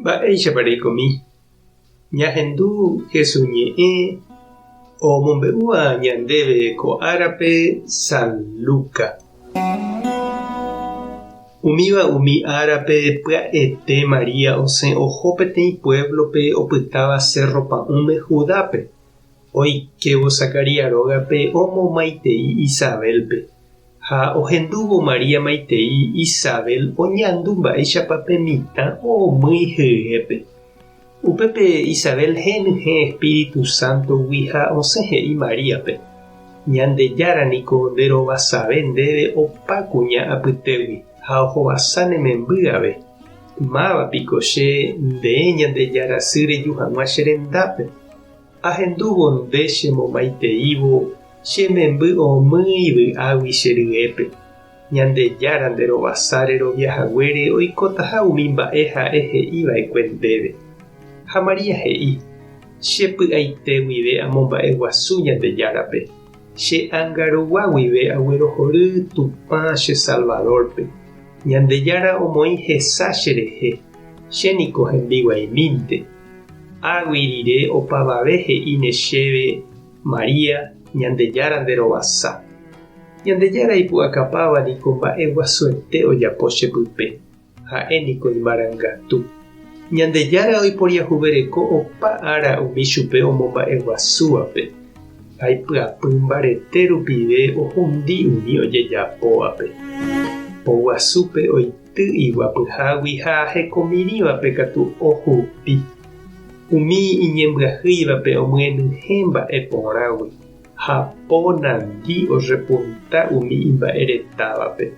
Mba'éichapareikomi ñahendu hesuñe'ẽ omombe'úva ñandéve ko árape San Luca. Umíva umi árape pya'ete María osẽ oho peteĩ pueblope opytáva Cerro Pa'ũme Judápe. Oikevo Zacaria rógape omomaitei Isabelpe. Ha ohendúvo María maitei Isabel oñandu mba'éichapa pe mitã omýi hyépe. Upépe Isabel henyhẽ Espíritu Santogui ha osẽ he'i Maríape. Ñandejáraniko nderovasave ndéve opa kuña apytégui ha ohovasa nemembýave. Mávapiko che nde ñandejára sýre ju hag̃ua che rendápe. Ahendúvo nde chemomaiteívo che memby omýi vy'águi che ryépe. Ñandejára nderovasáre roviahaguére oikóta ha umi mba'e ha'e he'íva'ekue ndéve. Ha María he'i: chepy'aite guive amomba'e guasu Ñandejárape. Che ãngarogua guive aguerohory Tupã che Salvadorpe. Ñandejára omoĩ hesa cherehe. Chéniko hembiguaimínte. Águi rire opavave he'íne chéve María Ñandejára nderovasa. Ñandejára ipu'akapávaniko mba'e guasuete ojapo chepype. Ha'éniko imbarangatu. Ñandejára oiporiahuvereko opa ára umi chupe omomba'e guasúvape. Aipyapy mbarete rupive ohundi umi ojejapóvape. Po guasúpe oity iguapyhágui ha hekomirĩvape katu ohupi. Umi iñembyahýivape omyenyhẽ mba'e porãgui. Ha po nandi orepunta umi imba'e retávape.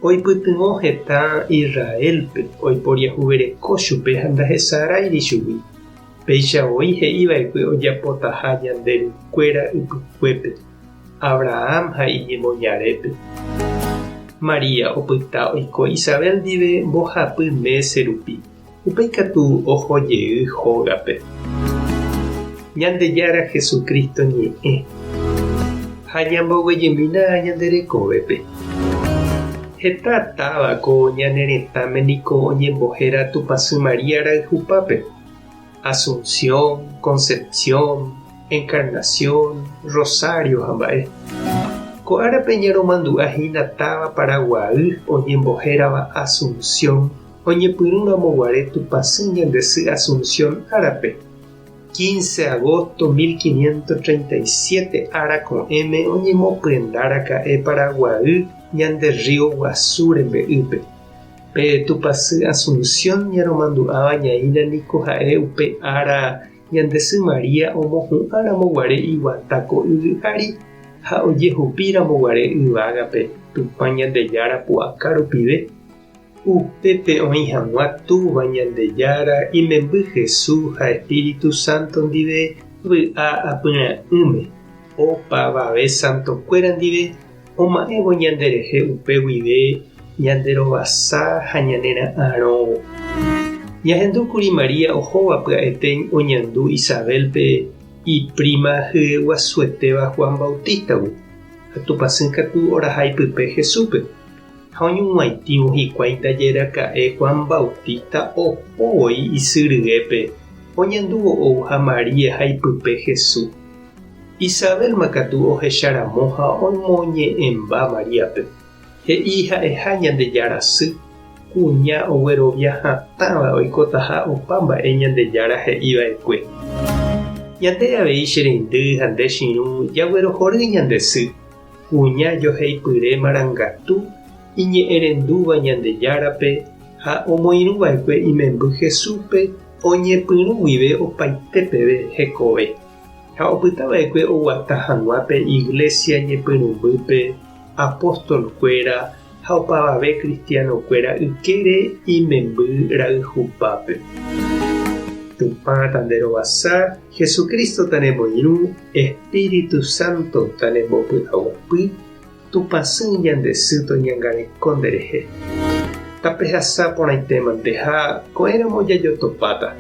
Oipytyvõ heta Israelpe oiporiahuvereko chupe ha ndahesarãiri chugui. Peichavoi he'íva'ekue ojapotaha ñanderykuéra ypykuépe, Abraham ha iñemoñarépe. María opyta oiko Isabel ndive mbohapy mese rupi. Upéi katu ohojey hógape. Ñandejára Jesukristo ñe'ẽ. Ha ñamboguejýmina ñanderekóvepe. Heta távako ñane retãme niko oñembohéra Tupãsy María rayhupápe. Asunción, Concepción, Encarnación, Rosario hamba'e. Ko árape ñaromandu'ahína táva Paraguay oñembohérava Asunción oñepyrũramoguare Tupãsy ñandesy Asunción árape. 15 agosto 1537 ára ko'ẽme oñemopyendaraka'e Paraguay ñande río Guasu rembe'ýpe. Pe Tupãsy Asunción ñaromandu'áva ñaína niko ha'e upe ára ñandesy María omohu'ãramoguare iguatáko yvyhári ha ojehupiramoguare yvágape Tupã Ñandejára pu'aka rupive. Upépe oĩ hag̃ua túva Ñandejára imemby Jesús ha Espíritu Santo ndive vy'a apyra'ỹme. Opavave santokuéra ndive oma'ẽvo ñanderehe upe guive ñanderovasa ha ñanera'ãrõvo. Ñahendúkuri María ohóva pya'ete oñandu Isabelpe iprima hyeguasuetéva Juan Bautistagui. Ha Tupãsy katu orahái pype Jesúspe. Ha oñug̃uaitĩvo hikuái ndajeraka'e Juan Bautista opóvoi isyryépe oñandúvo ou ha María ha ipype Jesús. Isabelma katu ohecharamo ha omoñe'ẽmba Mariápe. He'i ha'eha Ñandejára sy. Kuña oguerovia hatãva oikóta ha opa mba'e Ñandejára he'íva'ekue. Ñande avei che reindy ha nde chiru jaguerohory ñandesy. Kuña joheipyre marangatu iñe'ẽrendúva Ñandejárape ha omoirũva'ekue imemby Jesúspe oñepyrũ guive opaite peve hekove. Ha opytava'ekue oguata hag̃uápe Iglesia ñepyrũmbýpe, apóstolkuéra ha opavave kristianokuéra ykére imemby rayhupápe. Tupã tanderovasa, Jesucristo tanemoirũ, Espíritu Santo tanembopyhaguapy, Tupãsy ñandesy toñangareko nderehe. Tapehasa porãitémante ha ko'ẽramo jajotopáta.